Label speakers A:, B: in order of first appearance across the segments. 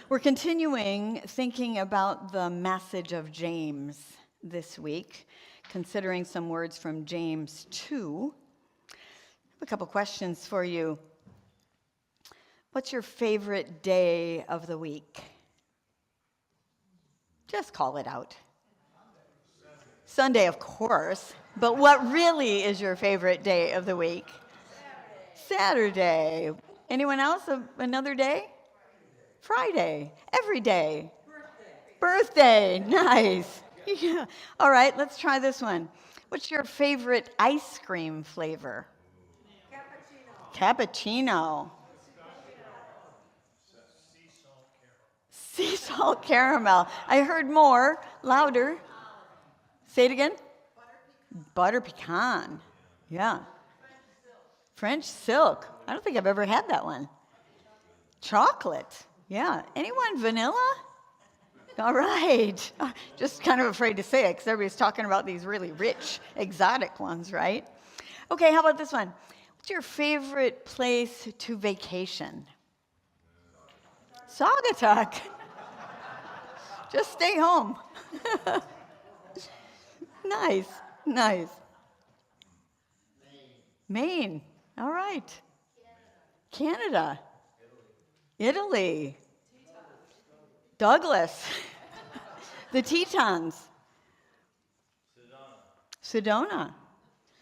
A: We're continuing thinking about the message of James this week, considering some words from James 2. I have a couple questions for you. What's your favorite day of the week? Just call it out. Sunday, of course. But what really is your favorite day of the week? Saturday. Anyone else? Another day? Friday. Every day. Birthday. Nice. Yeah. All right, let's try this one. What's your favorite ice cream flavor? Cappuccino. Sea salt caramel. I heard more. Louder. Say it again. Butter pecan. Yeah. French silk. I don't think I've ever had that one. Chocolate. Yeah. Anyone vanilla? All right. Just kind of afraid to say it because everybody's talking about these really rich, exotic ones, right? Okay, how about this one? What's your favorite place to vacation? Saugatuck. Just stay home. Nice, nice. Maine. All right. Canada. Italy. Douglas. The Tetons. Sedona.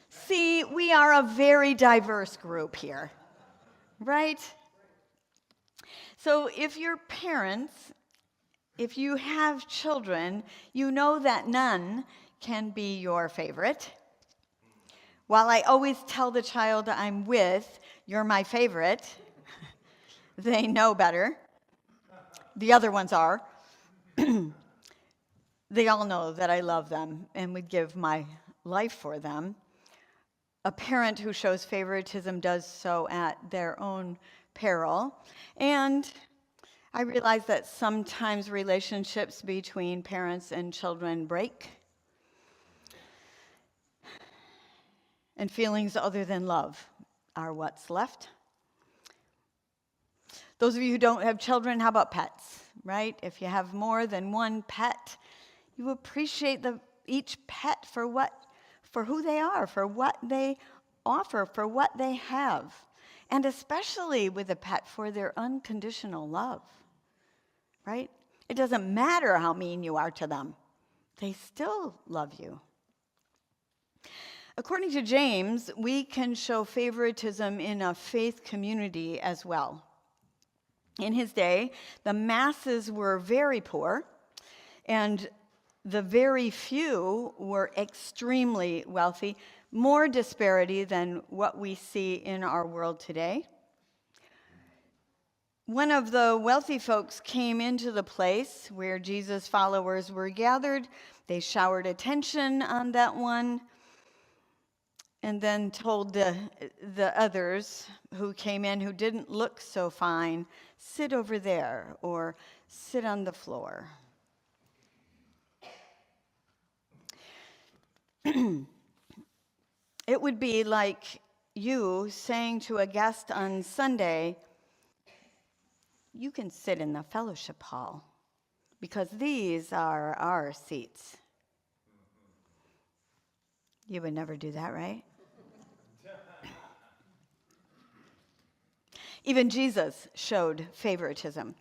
A: See, we are a very diverse group here, right? So if you're parents, if you have children, you know that none can be your favorite. While I always tell the child I'm with, you're my favorite, they know better. The other ones are. They all know that I love them and would give my life for them. A parent who shows favoritism does so at their own peril. And I realize that sometimes relationships between parents and children break. And feelings other than love are what's left. Those of you who don't have children, how about pets, right? If you have more than one pet, you appreciate each pet for who they are, for what they offer, for what they have. And especially with a pet, for their unconditional love, right? It doesn't matter how mean you are to them. They still love you. According to James, we can show favoritism in a faith community as well. In his day, the masses were very poor, and the very few were extremely wealthy, more disparity than what we see in our world today. One of the wealthy folks came into the place where Jesus' followers were gathered. They showered attention on that one, and then told the others who came in who didn't look so fine, sit over there or sit on the floor. It would be like you saying to a guest on Sunday, you can sit in the fellowship hall because these are our seats. You would never do that, right? Even Jesus showed favoritism.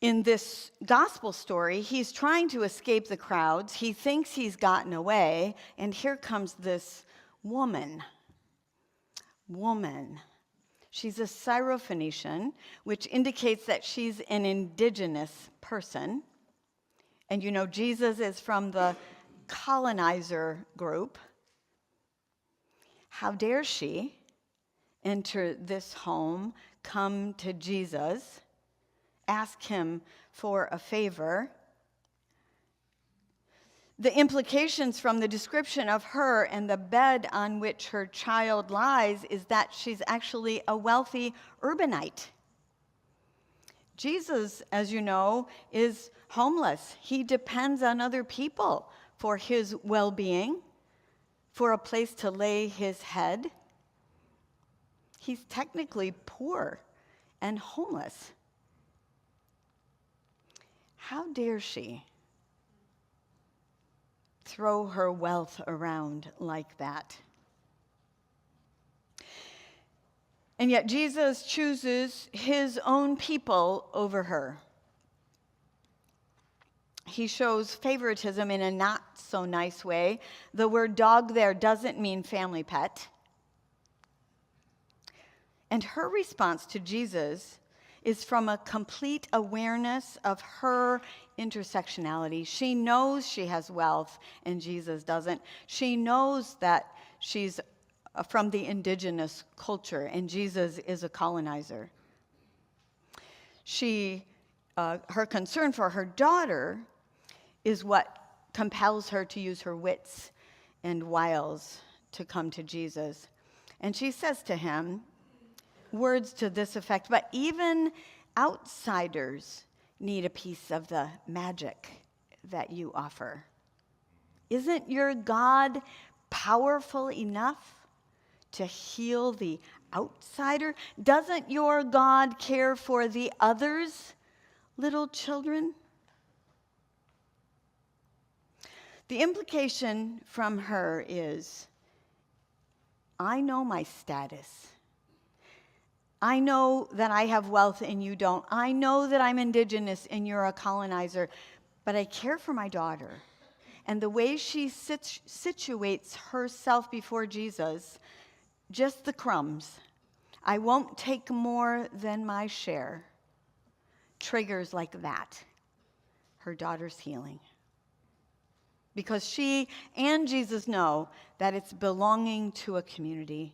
A: In this gospel story, he's trying to escape the crowds. He thinks he's gotten away, and here comes this woman. She's a Syrophoenician, which indicates that she's an indigenous person. And you know, Jesus is from the colonizer group. How dare she enter this home, come to Jesus, ask him for a favor? The implications from the description of her and the bed on which her child lies is that she's actually a wealthy urbanite. Jesus, as you know, is homeless. He depends on other people for his well-being, for a place to lay his head. He's technically poor and homeless. How dare she throw her wealth around like that? And yet Jesus chooses his own people over her. He shows favoritism in a not so nice way. The word dog there doesn't mean family pet. And her response to Jesus is from a complete awareness of her intersectionality. She knows she has wealth and Jesus doesn't. She knows that she's from the indigenous culture and Jesus is a colonizer. Her concern for her daughter is what compels her to use her wits and wiles to come to Jesus. And she says to him words to this effect, but even outsiders need a piece of the magic that you offer. Isn't your God powerful enough to heal the outsider? Doesn't your God care for the others, little children? The implication from her is, I know my status. I know that I have wealth and you don't. I know that I'm indigenous and you're a colonizer, but I care for my daughter. And the way she situates herself before Jesus, just the crumbs, I won't take more than my share, triggers like that her daughter's healing. Because she and Jesus know that it's belonging to a community,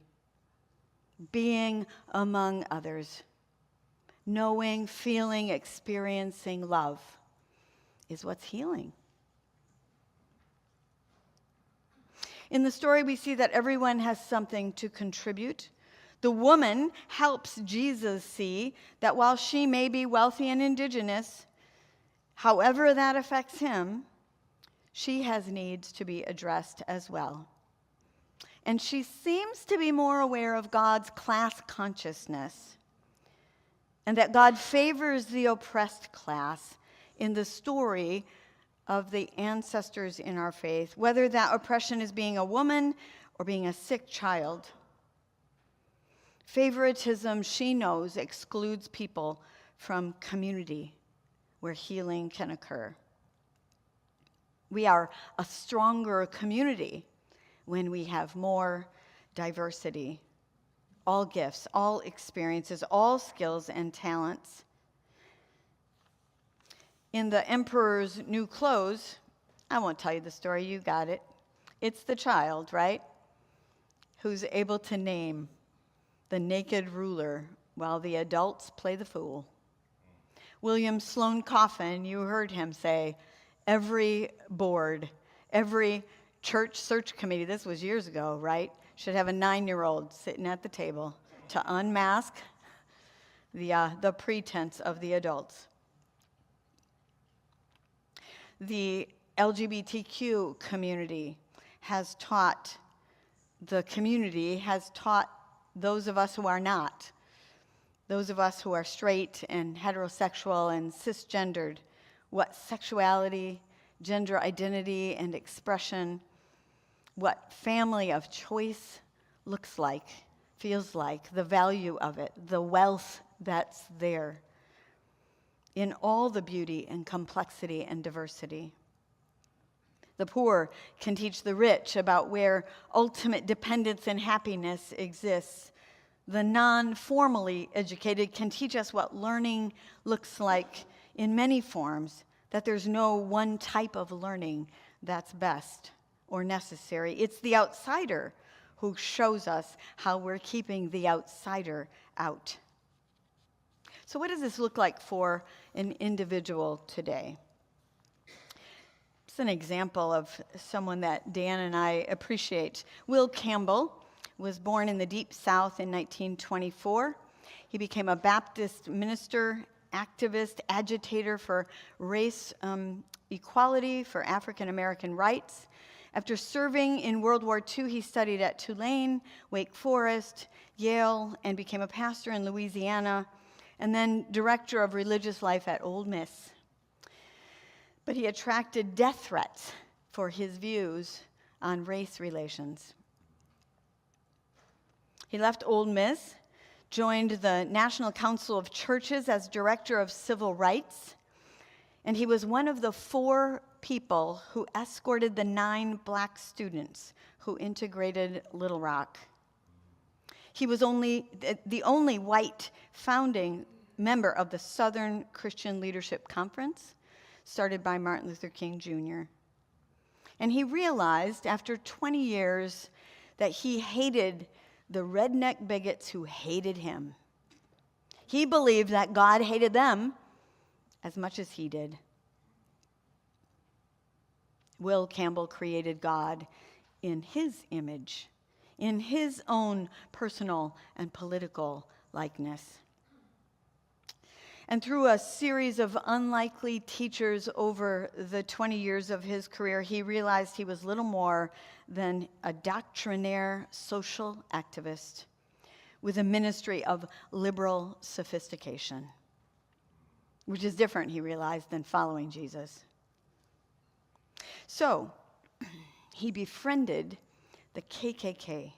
A: being among others, knowing, feeling, experiencing love is what's healing. In the story, we see that everyone has something to contribute. The woman helps Jesus see that while she may be wealthy and indigenous, however that affects him, she has needs to be addressed as well. And she seems to be more aware of God's class consciousness and that God favors the oppressed class in the story of the ancestors in our faith, whether that oppression is being a woman or being a sick child. Favoritism, she knows, excludes people from community where healing can occur. We are a stronger community when we have more diversity, all gifts, all experiences, all skills and talents. In The Emperor's New Clothes, I won't tell you the story, you got it. It's the child, right, who's able to name the naked ruler while the adults play the fool. William Sloane Coffin, you heard him say, every board, every church search committee, this was years ago, right, should have a 9-year-old sitting at the table to unmask the pretense of the adults. The LGBTQ community has taught those of us who are not, those of us who are straight and heterosexual and cisgendered, what sexuality, gender identity, and expression, what family of choice looks like, feels like, the value of it, the wealth that's there in all the beauty and complexity and diversity. The poor can teach the rich about where ultimate dependence and happiness exists. The non-formally educated can teach us what learning looks like in many forms, that there's no one type of learning that's best or necessary. It's the outsider who shows us how we're keeping the outsider out. So what does this look like for an individual today? It's an example of someone that Dan and I appreciate. Will Campbell was born in the Deep South in 1924. He became a Baptist minister, activist, agitator for race equality, for African American rights. After serving in World War II, he studied at Tulane, Wake Forest, Yale, and became a pastor in Louisiana, and then director of religious life at Ole Miss. But he attracted death threats for his views on race relations. He left Ole Miss, joined the National Council of Churches as director of civil rights, and he was one of the 4 people who escorted the 9 black students who integrated Little Rock. He was the only white founding member of the Southern Christian Leadership Conference, started by Martin Luther King Jr. And he realized after 20 years that he hated the redneck bigots who hated him. He believed that God hated them as much as he did. Will Campbell created God in his image, in his own personal and political likeness. And through a series of unlikely teachers over the 20 years of his career, he realized he was little more than a doctrinaire social activist with a ministry of liberal sophistication, which is different, he realized, than following Jesus. So, he befriended the KKK.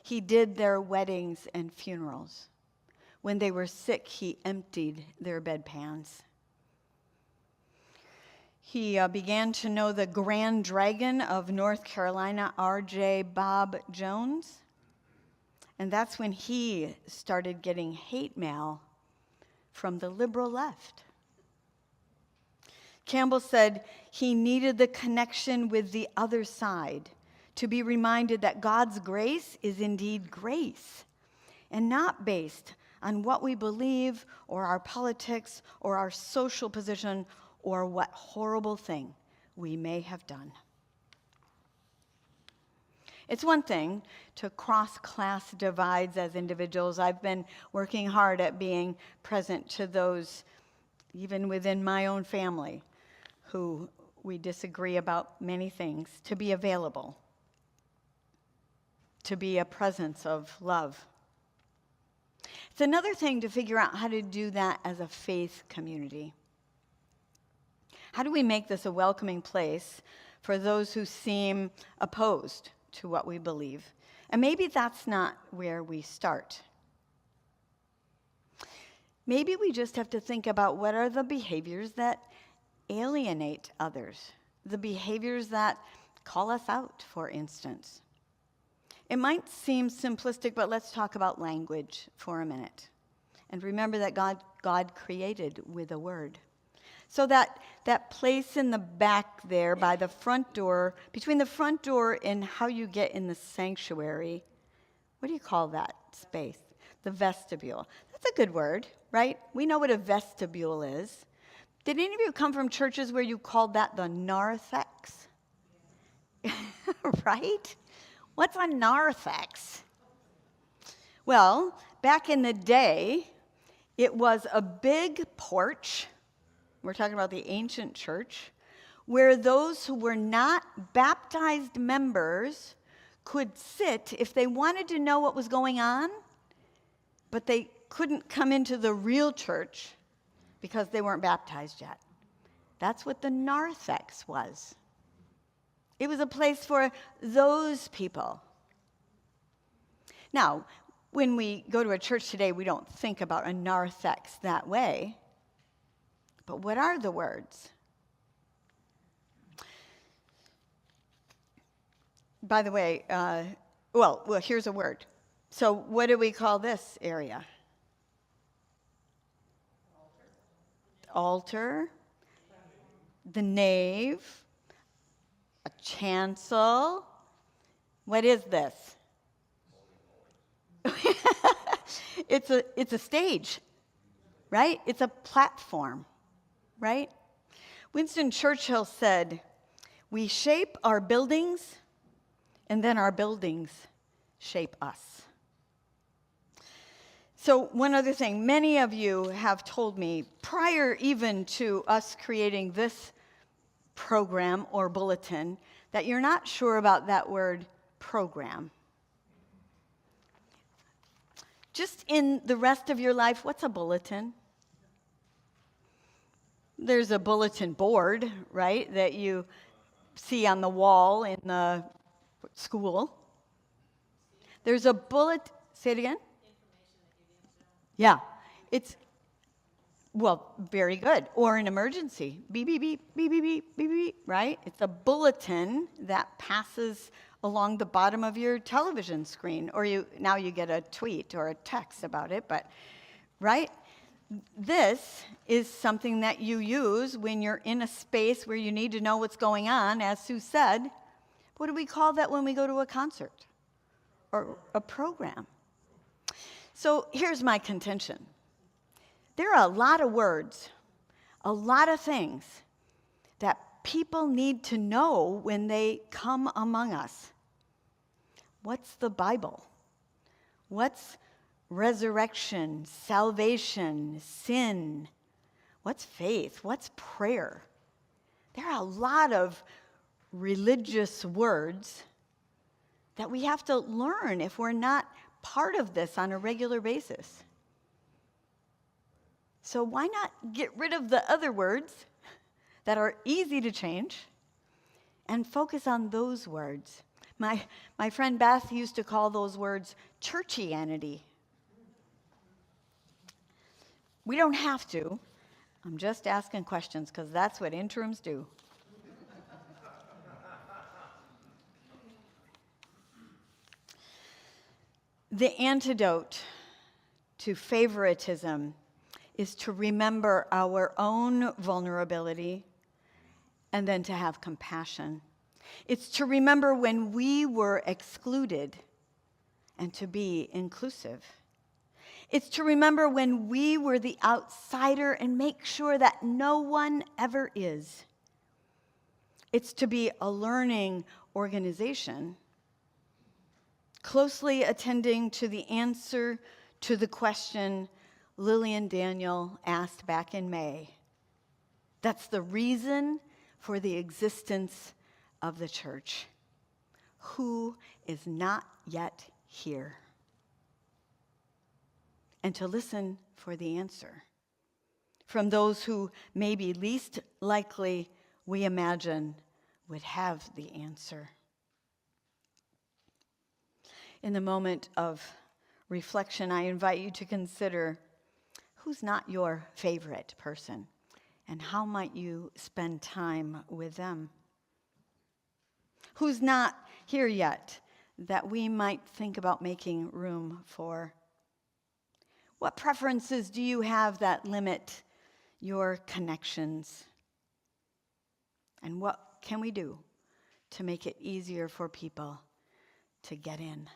A: He did their weddings and funerals. When they were sick, he emptied their bedpans. He began to know the Grand Dragon of North Carolina, R.J. Bob Jones. And that's when he started getting hate mail from the liberal left. Campbell said he needed the connection with the other side to be reminded that God's grace is indeed grace and not based on what we believe or our politics or our social position or what horrible thing we may have done. It's one thing to cross class divides as individuals. I've been working hard at being present to those, even within my own family, who we disagree about many things, to be available, to be a presence of love. It's another thing to figure out how to do that as a faith community. How do we make this a welcoming place for those who seem opposed to what we believe? And maybe that's not where we start. Maybe we just have to think about what are the behaviors that alienate others, the behaviors that call us out, for instance. It might seem simplistic, but let's talk about language for a minute. And remember that God created with a word. So that place in the back there by the front door, between the front door and how you get in the sanctuary, what do you call that space? The vestibule. That's a good word, right? We know what a vestibule is. Did any of you come from churches where you called that the narthex? Right? What's a narthex? Well, back in the day, it was a big porch. We're talking about the ancient church, where those who were not baptized members could sit if they wanted to know what was going on, but they couldn't come into the real church because they weren't baptized yet. That's what the narthex was. It was a place for those people. Now, when we go to a church today, we don't think about a narthex that way. But what are the words? By the way, well, here's a word. So what do we call this area? Altar. The nave. A chancel. What is this? It's a stage, right? It's a platform, right? Winston Churchill said, "We shape our buildings, and then our buildings shape us." So one other thing, many of you have told me, prior even to us creating this program or bulletin, that you're not sure about that word program. Just in the rest of your life, what's a bulletin? There's a bulletin board, right, that you see on the wall in the school. There's a say it again? Yeah. It's, well, very good. Or an emergency. Beep, beep, beep, beep, beep, beep, beep, beep, right? It's a bulletin that passes along the bottom of your television screen. Or now you get a tweet or a text about it, but, right? This is something that you use when you're in a space where you need to know what's going on, as Sue said. What do we call that when we go to a concert or a program? So here's my contention. There are a lot of words, a lot of things that people need to know when they come among us. What's the Bible? What's resurrection, salvation, sin? What's faith? What's prayer? There are a lot of religious words that we have to learn if we're not part of this on a regular basis. So why not get rid of the other words that are easy to change and focus on those words? My friend Beth used to call those words churchianity. We don't have to. I'm just asking questions because that's what interims do. The antidote to favoritism is to remember our own vulnerability and then to have compassion. It's to remember when we were excluded and to be inclusive. It's to remember when we were the outsider and make sure that no one ever is. It's to be a learning organization, closely attending to the answer to the question Lily and Daniel asked back in May. That's the reason for the existence of the church. Who is not yet here? And to listen for the answer from those who maybe least likely we imagine would have the answer. In the moment of reflection, I invite you to consider who's not your favorite person and how might you spend time with them? Who's not here yet that we might think about making room for? What preferences do you have that limit your connections? And what can we do to make it easier for people to get in?